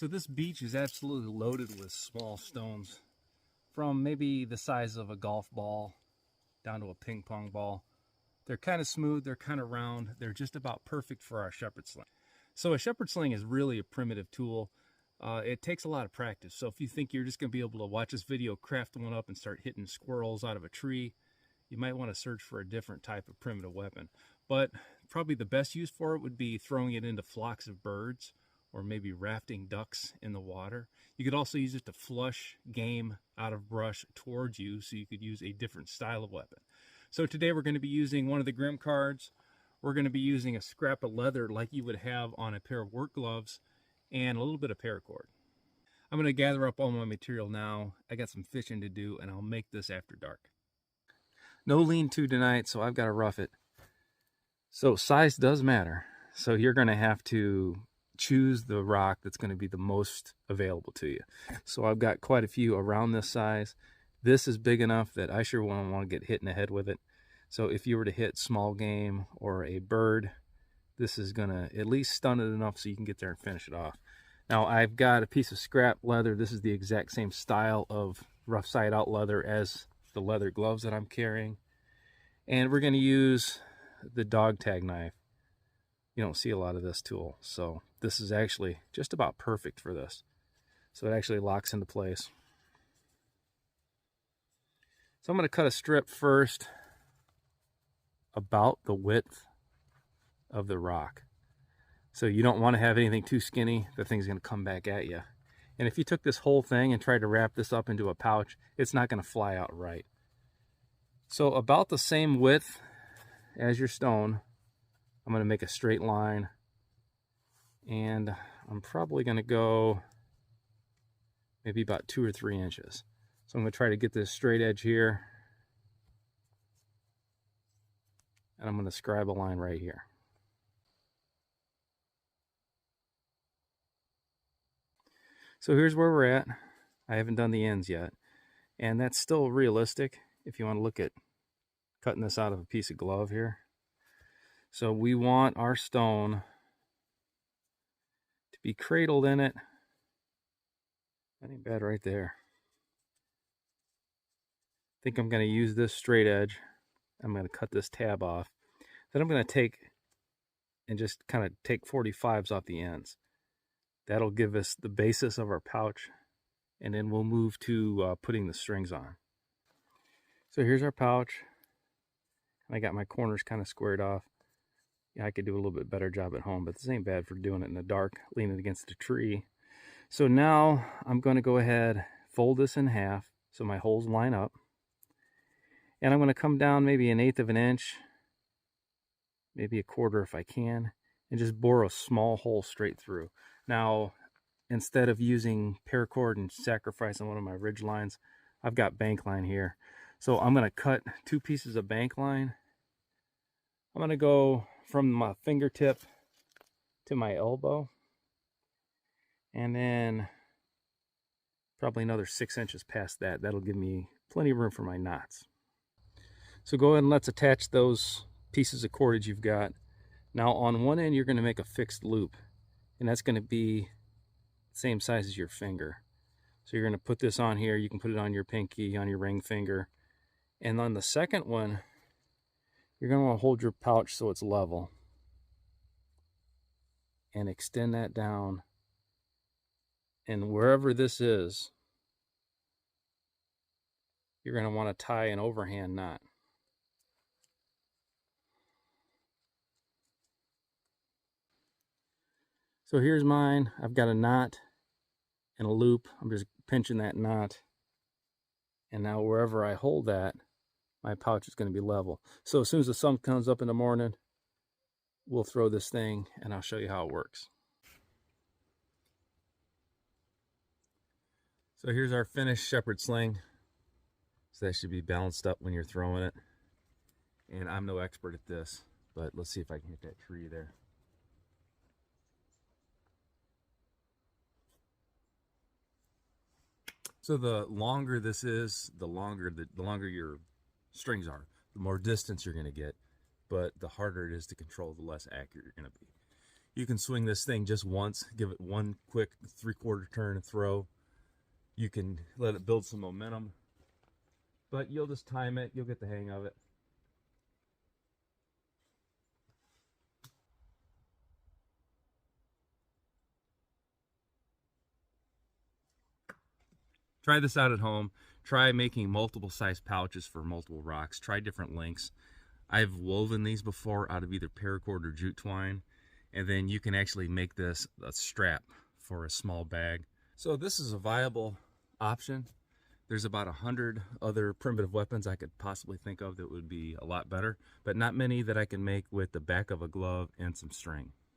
So this beach is absolutely loaded with small stones, from maybe the size of a golf ball down to a ping pong ball. They're kind of smooth, they're kind of round, they're just about perfect for our shepherd sling. So a shepherd sling is really a primitive tool. It takes a lot of practice. So if you think you're just going to be able to watch this video, craft one up and start hitting squirrels out of a tree, you might want to search for a different type of primitive weapon. But probably the best use for it would be throwing it into flocks of birds, or maybe rafting ducks in the water. You could also use it to flush game out of brush towards you, so you could use a different style of weapon. So today we're going to be using one of the Grimm cards. We're going to be using a scrap of leather like you would have on a pair of work gloves, and a little bit of paracord. I'm going to gather up all my material now. I got some fishing to do, and I'll make this after dark. No lean-to tonight, so I've got to rough it. So size does matter. So you're going to have to choose the rock that's going to be the most available to you. So I've got quite a few around this size. This is big enough that I sure won't want to get hit in the head with it. So if you were to hit small game or a bird, this is going to at least stun it enough so you can get there and finish it off. Now I've got a piece of scrap leather. This is the exact same style of rough side out leather as the leather gloves that I'm carrying. And we're going to use the Dogtag knife. You don't see a lot of this tool, so this is actually just about perfect for this. So it actually locks into place. So I'm going to cut a strip first about the width of the rock. So you don't want to have anything too skinny. The thing's going to come back at you. And if you took this whole thing and tried to wrap this up into a pouch, it's not going to fly out right. So about the same width as your stone, I'm going to make a straight line. And I'm probably going to go maybe about 2 or 3 inches. So I'm going to try to get this straight edge here. And I'm going to scribe a line right here. So here's where we're at. I haven't done the ends yet. And that's still realistic if you want to look at cutting this out of a piece of glove here. So we want our stone to be cradled in it. That ain't bad right there. I think I'm going to use this straight edge. I'm going to cut this tab off. Then I'm going to take and just kind of take 45s off the ends. That'll give us the basis of our pouch, and then we'll move to putting the strings on. So here's our pouch. I got my corners kind of squared off. Yeah, I could do a little bit better job at home, but this ain't bad for doing it in the dark, leaning against a tree. So now I'm going to go ahead, fold this in half so my holes line up. And I'm going to come down maybe 1/8 of an inch, maybe 1/4 if I can, and just bore a small hole straight through. Now, instead of using paracord and sacrificing one of my ridge lines, I've got bank line here. So I'm going to cut 2 pieces of bank line. I'm going to go from my fingertip to my elbow, and then probably another 6 inches past that. That'll give me plenty of room for my knots. So go ahead and let's attach those pieces of cordage you've got. Now on one end you're going to make a fixed loop, and that's going to be the same size as your finger. So you're going to put this on here. You can put it on your pinky, on your ring finger. And on the second one, you're going to want to hold your pouch so it's level and extend that down. And wherever this is, you're going to want to tie an overhand knot. So here's mine. I've got a knot and a loop. I'm just pinching that knot. And now wherever I hold that, my pouch is going to be level. So as soon as the sun comes up in the morning, we'll throw this thing and I'll show you how it works. So here's our finished shepherd sling. So that should be balanced up when you're throwing it. And I'm no expert at this, but let's see if I can hit that tree there. So the longer this is, the longer your strings are, the more distance you're going to get, but the harder it is to control, the less accurate you're going to be. You can swing this thing just once, give it one quick 3/4 turn and throw. You can let it build some momentum, but you'll just time it, you'll get the hang of it. Try this out at home. Try making multiple size pouches for multiple rocks. Try different lengths. I've woven these before out of either paracord or jute twine, and then you can actually make this a strap for a small bag. So this is a viable option. There's about 100 other primitive weapons I could possibly think of that would be a lot better, but not many that I can make with the back of a glove and some string.